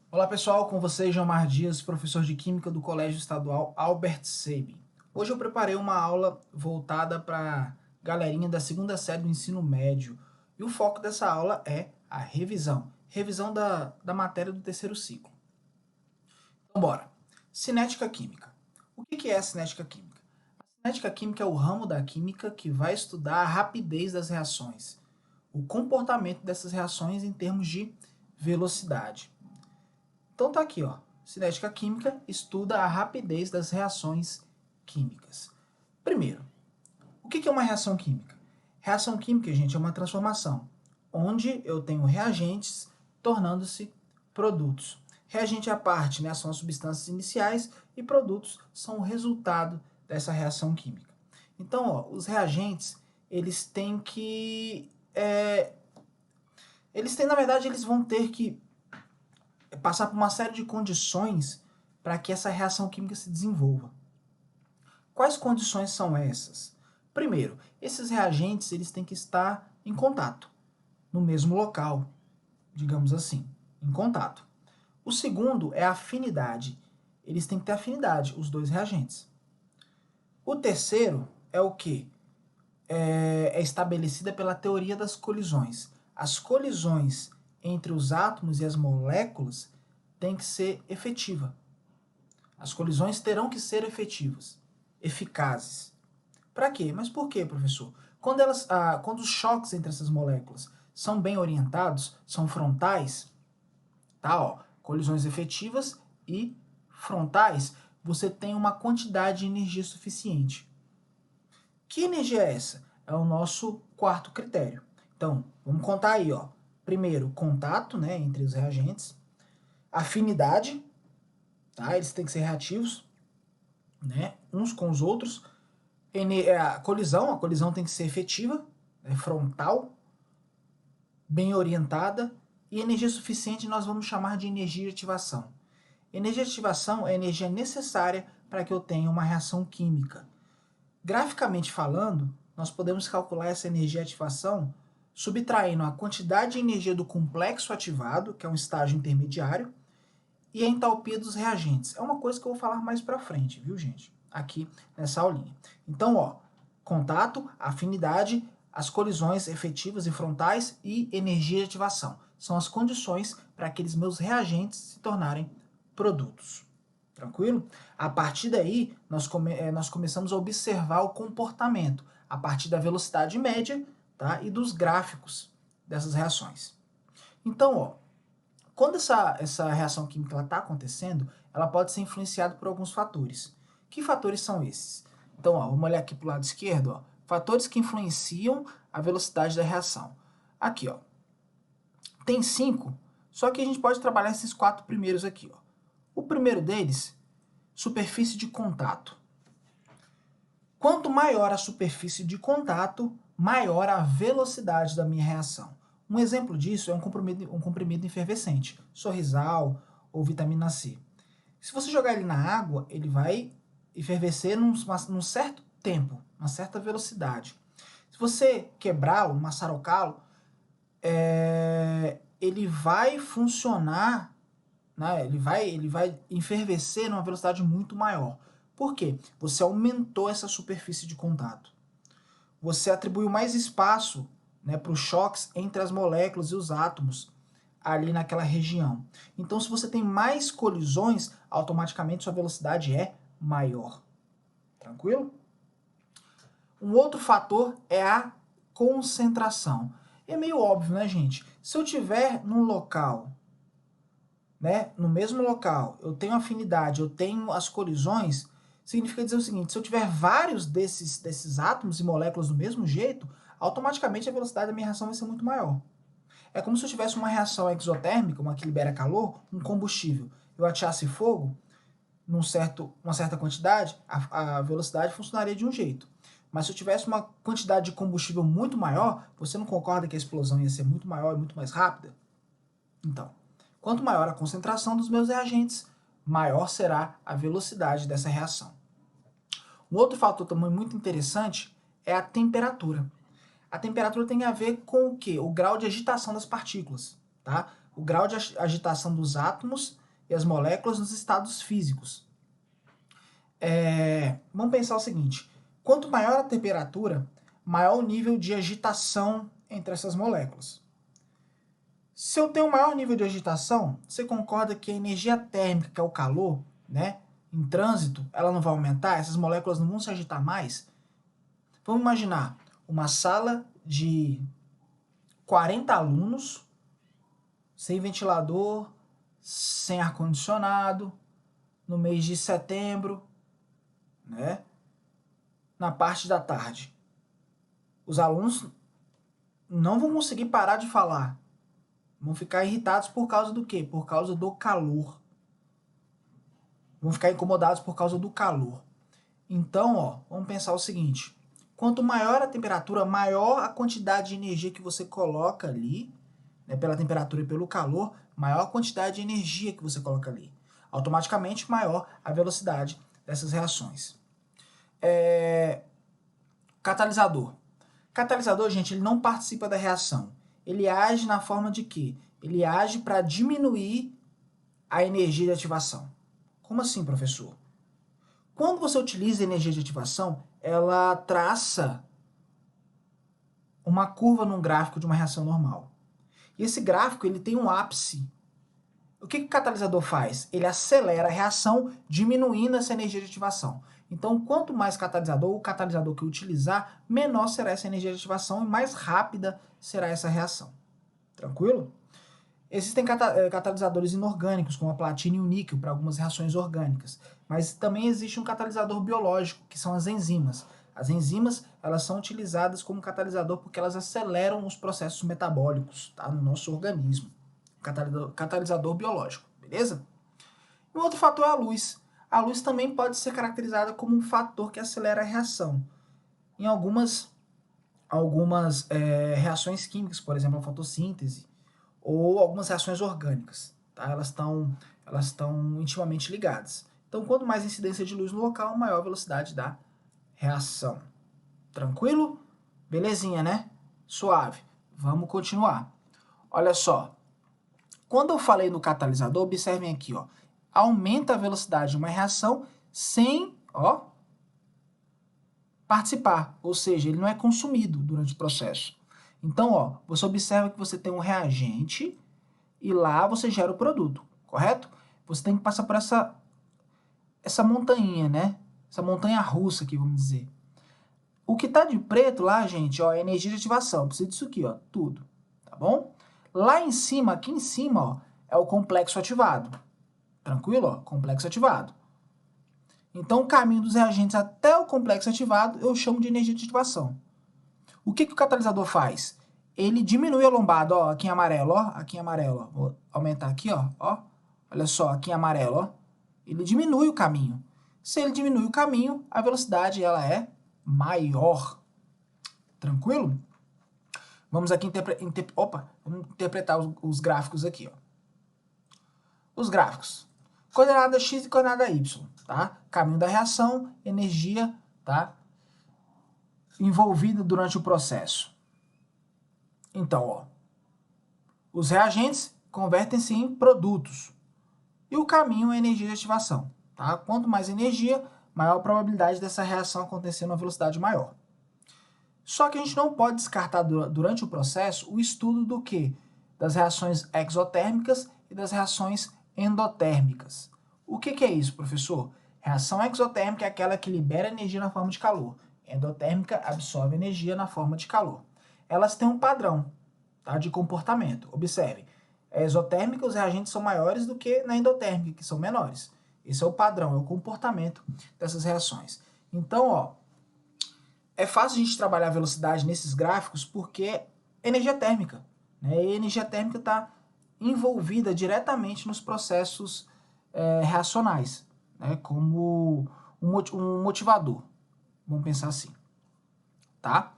Olá pessoal, com vocês Gilmar Dias, professor de Química do Colégio Estadual Albert Sabin. Hoje eu preparei uma aula voltada para a galerinha da segunda série do ensino médio e o foco dessa aula é a revisão da matéria do terceiro ciclo. Então bora! Cinética química. O que é a cinética química? A cinética química é o ramo da química que vai estudar a rapidez das reações, o comportamento dessas reações em termos de velocidade. Então tá aqui, ó. Cinética química estuda a rapidez das reações químicas. Primeiro, o que é uma reação química? Reação química, gente, é uma transformação, onde eu tenho reagentes tornando-se produtos. Reagente à parte, né, são as substâncias iniciais e produtos são o resultado dessa reação química. Então, ó, os reagentes, eles têm que... na verdade, eles vão ter que passar por uma série de condições para que essa reação química se desenvolva. Quais condições são essas? Primeiro, esses reagentes eles têm que estar em contato, no mesmo local, digamos assim, em contato. O segundo é a afinidade. Eles têm que ter afinidade, os dois reagentes. O terceiro é o quê? É estabelecida pela teoria das colisões. As colisões entre os átomos e as moléculas têm que ser efetiva. As colisões terão que ser efetivas, eficazes. Para quê? Mas por quê, professor? Quando os choques entre essas moléculas são bem orientados, são frontais, tá? Ó, colisões efetivas e frontais, você tem uma quantidade de energia suficiente. Que energia é essa? É o nosso quarto critério. Então, vamos contar aí, ó. Primeiro, contato, né, entre os reagentes. Afinidade, tá? Eles têm que ser reativos, né, uns com os outros. A colisão tem que ser efetiva, né, frontal, bem orientada. E energia suficiente nós vamos chamar de energia de ativação. Energia de ativação é a energia necessária para que eu tenha uma reação química. Graficamente falando, nós podemos calcular essa energia de ativação subtraindo a quantidade de energia do complexo ativado, que é um estágio intermediário, e a entalpia dos reagentes. É uma coisa que eu vou falar mais pra frente, viu, gente? Aqui nessa aulinha. Então, ó, contato, afinidade, as colisões efetivas e frontais e energia de ativação. São as condições para aqueles meus reagentes se tornarem produtos. Tranquilo? A partir daí, nós começamos a observar o comportamento a partir da velocidade média, tá, e dos gráficos dessas reações. Então, ó, quando essa reação química está acontecendo, ela pode ser influenciada por alguns fatores. Que fatores são esses? Então, ó, vamos olhar aqui para o lado esquerdo, ó, fatores que influenciam a velocidade da reação. Aqui, ó, tem 5, só que a gente pode trabalhar esses 4 primeiros aqui. Ó. O primeiro deles, superfície de contato. Quanto maior a superfície de contato, maior a velocidade da minha reação. Um exemplo disso é um comprimido efervescente, sorrisal ou vitamina C. Se você jogar ele na água, ele vai efervescer num certo tempo, uma certa velocidade. Se você quebrá-lo, maçarocá-lo, ele vai funcionar, né? Ele vai efervescer numa velocidade muito maior. Por quê? Você aumentou essa superfície de contato. Você atribuiu mais espaço, né, para os choques entre as moléculas e os átomos ali naquela região. Então, se você tem mais colisões, automaticamente sua velocidade é maior. Tranquilo? Um outro fator é a concentração. É meio óbvio, né, gente? Se eu tiver num local, né, no mesmo local, eu tenho afinidade, eu tenho as colisões, significa dizer o seguinte: se eu tiver vários desses átomos e moléculas do mesmo jeito, automaticamente a velocidade da minha reação vai ser muito maior. É como se eu tivesse uma reação exotérmica, uma que libera calor, um combustível. Eu ateasse fogo uma certa quantidade, a velocidade funcionaria de um jeito. Mas se eu tivesse uma quantidade de combustível muito maior, você não concorda que a explosão ia ser muito maior e muito mais rápida? Então, quanto maior a concentração dos meus reagentes, maior será a velocidade dessa reação. Um outro fator também muito interessante é a temperatura. A temperatura tem a ver com o quê? O grau de agitação das partículas, tá? o grau de agitação dos átomos e as moléculas nos estados físicos. Vamos pensar o seguinte, quanto maior a temperatura, maior o nível de agitação entre essas moléculas. Se eu tenho um maior nível de agitação, você concorda que a energia térmica, que é o calor, né, em trânsito, ela não vai aumentar? Essas moléculas não vão se agitar mais? Vamos imaginar uma sala de 40 alunos, sem ventilador, sem ar-condicionado, no mês de setembro, né, na parte da tarde. Os alunos não vão conseguir parar de falar. Vão ficar irritados por causa do quê? Por causa do calor. Vão ficar incomodados por causa do calor. Então, vamos pensar o seguinte. Quanto maior a temperatura, maior a quantidade de energia que você coloca ali, né, pela temperatura e pelo calor, maior a quantidade de energia que você coloca ali. Automaticamente, maior a velocidade dessas reações. Catalisador. Catalisador, gente, ele não participa da reação. Ele age na forma de quê? Ele age para diminuir a energia de ativação. Como assim, professor? Quando você utiliza a energia de ativação, ela traça uma curva num gráfico de uma reação normal. E esse gráfico ele tem um ápice. O que o catalisador faz? Ele acelera a reação, diminuindo essa energia de ativação. Então, quanto mais catalisador, o catalisador que eu utilizar, menor será essa energia de ativação e mais rápida será essa reação. Tranquilo? Existem catalisadores inorgânicos, como a platina e o níquel, para algumas reações orgânicas. Mas também existe um catalisador biológico, que são as enzimas. As enzimas, elas são utilizadas como catalisador porque elas aceleram os processos metabólicos, tá, no nosso organismo. Catalisador biológico, beleza? E um outro fator é a luz. A luz também pode ser caracterizada como um fator que acelera a reação. Em algumas reações químicas, por exemplo, a fotossíntese, ou algumas reações orgânicas, tá? Elas estão intimamente ligadas. Então, quanto mais incidência de luz no local, maior a velocidade da reação. Tranquilo? Belezinha, né? Suave. Vamos continuar. Olha só. Quando eu falei no catalisador, observem aqui, ó. Aumenta a velocidade de uma reação sem, participar. Ou seja, ele não é consumido durante o processo. Então, você observa que você tem um reagente e lá você gera o produto, correto? Você tem que passar por essa montanha, né? Essa montanha russa aqui, vamos dizer. O que tá de preto lá, gente, é energia de ativação. Precisa disso aqui, tudo, tá bom? Lá em cima, aqui em cima, é o complexo ativado. Tranquilo? Complexo ativado. Então, o caminho dos reagentes até o complexo ativado eu chamo de energia de ativação. O que o catalisador faz? Ele diminui a lombada, aqui em amarelo, aqui em amarelo. Vou aumentar aqui, olha só, aqui em amarelo, ele diminui o caminho. Se ele diminui o caminho, a velocidade ela é maior. Tranquilo? Vamos aqui interpretar os gráficos aqui, Os gráficos. Coordenada x e coordenada y, tá? Caminho da reação, energia, tá? Envolvida durante o processo. Então, os reagentes convertem-se em produtos. E o caminho é energia de ativação, tá? Quanto mais energia, maior a probabilidade dessa reação acontecer numa velocidade maior. Só que a gente não pode descartar durante o processo o estudo do quê? Das reações exotérmicas e das reações endotérmicas. O que é isso, professor? Reação exotérmica é aquela que libera energia na forma de calor. Endotérmica absorve energia na forma de calor. Elas têm um padrão, tá, de comportamento. Observe, a exotérmica, os reagentes são maiores do que na endotérmica, que são menores. Esse é o padrão, é o comportamento dessas reações. Então, é fácil a gente trabalhar a velocidade nesses gráficos porque é energia térmica, né? E a energia térmica está envolvida diretamente nos processos reacionais, né? Como um motivador. Vamos pensar assim, tá?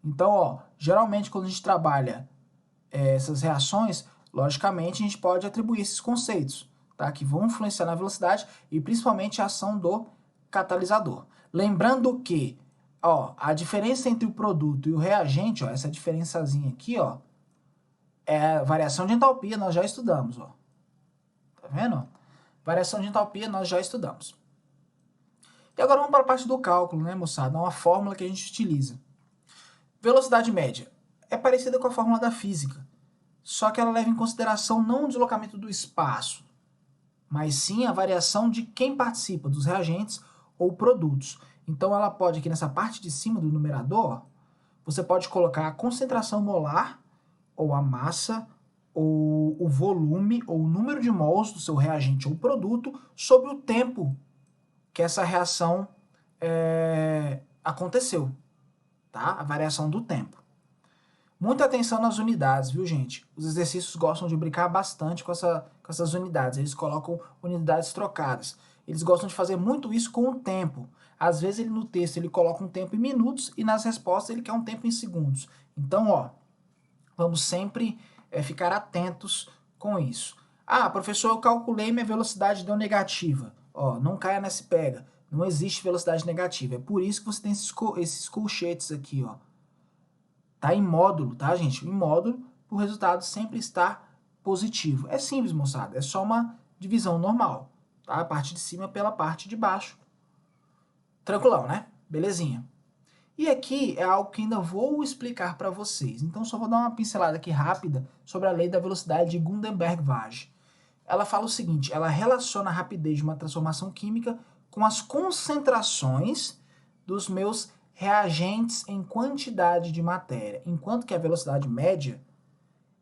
Então, geralmente quando a gente trabalha essas reações, logicamente a gente pode atribuir esses conceitos, tá? Que vão influenciar na velocidade e principalmente a ação do catalisador. Lembrando que, a diferença entre o produto e o reagente, essa diferençazinha aqui, Variação de entalpia nós já estudamos, ó. Tá vendo? Variação de entalpia nós já estudamos. E agora vamos para a parte do cálculo, né, moçada? Uma fórmula que a gente utiliza. Velocidade média é parecida com a fórmula da física, só que ela leva em consideração não o deslocamento do espaço, mas sim a variação de quem participa, dos reagentes ou produtos. Então ela pode, aqui nessa parte de cima do numerador, você pode colocar a concentração molar, ou a massa, ou o volume, ou o número de mols do seu reagente ou produto sobre o tempo que essa reação aconteceu, tá? A variação do tempo. Muita atenção nas unidades, viu, gente? Os exercícios gostam de brincar bastante com essas unidades. Eles colocam unidades trocadas. Eles gostam de fazer muito isso com o tempo. Às vezes, no texto, ele coloca um tempo em minutos e nas respostas ele quer um tempo em segundos. Então, ó, vamos sempre ficar atentos com isso. Ah, professor, eu calculei minha velocidade deu negativa. Ó, não caia nesse pega. Não existe velocidade negativa. É por isso que você tem esses colchetes aqui, ó. Tá em módulo, tá, gente? Em módulo, o resultado sempre está positivo. É simples, moçada. É só uma divisão normal, tá? A parte de cima pela parte de baixo. Tranquilão, né? Belezinha. E aqui é algo que ainda vou explicar para vocês. Então, só vou dar uma pincelada aqui rápida sobre a lei da velocidade de Gutenberg-Wage. Ela fala o seguinte, ela relaciona a rapidez de uma transformação química com as concentrações dos meus reagentes em quantidade de matéria, enquanto que a velocidade média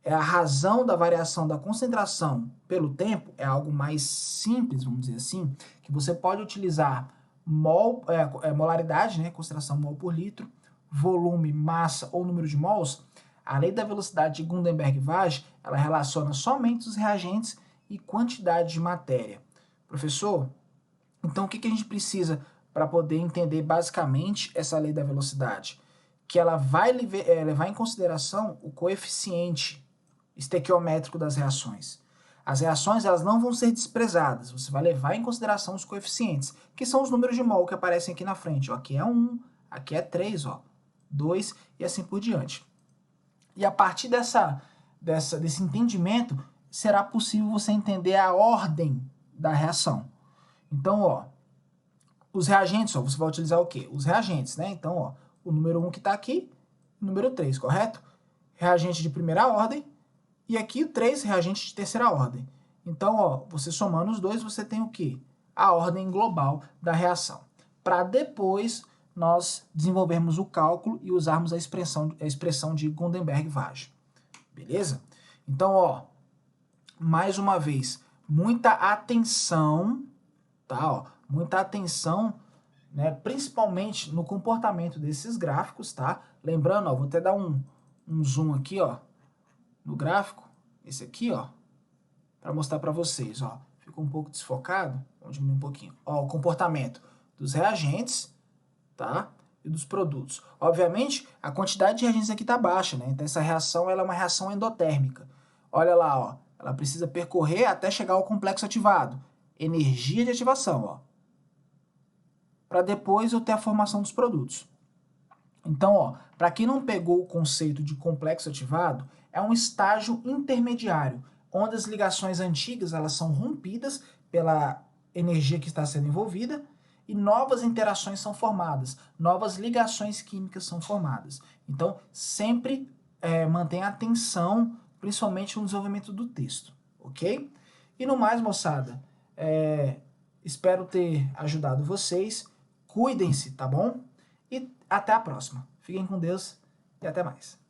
é a razão da variação da concentração pelo tempo, é algo mais simples, vamos dizer assim, que você pode utilizar molaridade, né, concentração mol por litro, volume, massa ou número de mols. A lei da velocidade de Gutenberg-Wage, ela relaciona somente os reagentes e quantidade de matéria. Professor, então o que a gente precisa para poder entender basicamente essa lei da velocidade? Que ela vai levar em consideração o coeficiente estequiométrico das reações. As reações elas não vão ser desprezadas, você vai levar em consideração os coeficientes, que são os números de mol que aparecem aqui na frente. Ó, aqui é 1, aqui é 3, ó, 2 e assim por diante. E a partir desse entendimento, será possível você entender a ordem da reação. Então, ó, os reagentes, ó, você vai utilizar o quê? Os reagentes, né? Então, ó, o número 1 que está aqui, o número 3, correto? Reagente de primeira ordem, e aqui o 3, reagente de terceira ordem. Então, ó, você somando os dois, você tem o quê? A ordem global da reação. Para depois nós desenvolvermos o cálculo e usarmos a expressão de Gutenberg-Wage. Beleza? Então, ó, mais uma vez, muita atenção, tá? Ó, muita atenção, né? Principalmente no comportamento desses gráficos, tá? Lembrando, ó, vou até dar um zoom aqui, ó, no gráfico, esse aqui, ó, para mostrar para vocês, ó. Ficou um pouco desfocado, vamos diminuir um pouquinho. Ó, o comportamento dos reagentes, tá? E dos produtos. Obviamente, a quantidade de reagentes aqui tá baixa, né? Então essa reação ela é uma reação endotérmica. Olha lá, ó, ela precisa percorrer até chegar ao complexo ativado. Energia de ativação, ó. Para depois eu ter a formação dos produtos. Então, ó, para quem não pegou o conceito de complexo ativado, é um estágio intermediário, onde as ligações antigas elas são rompidas pela energia que está sendo envolvida e novas interações são formadas, novas ligações químicas são formadas. Então, sempre mantenha atenção, principalmente no desenvolvimento do texto, ok? E no mais, moçada, espero ter ajudado vocês. Cuidem-se, tá bom? E até a próxima. Fiquem com Deus e até mais.